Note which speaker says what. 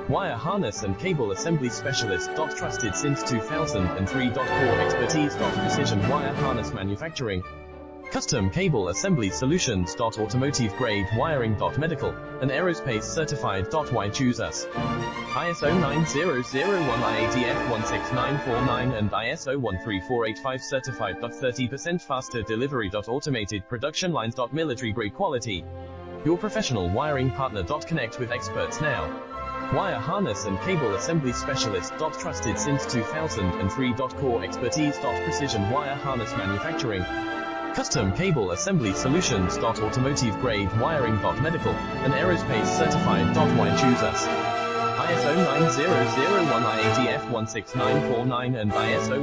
Speaker 1: Wire harness and cable assembly specialist. Trusted since 2003. Core expertise. Precision wire harness manufacturing. Custom cable assembly solutions. Automotive grade wiring. Medical and aerospace certified. Why choose us? ISO 9001 IATF 16949 and ISO 13485 certified. 30% faster delivery. Automated production lines. Military grade quality. Your professional wiring partner. Connect with experts now. Wire harness and cable assembly specialist. Trusted since 2003. Core expertise. Precision wire harness manufacturing. Custom cable assembly solutions. Automotive grade wiring. Medical and aerospace certified. Why choose us? ISO 9001 IATF 16949 and ISO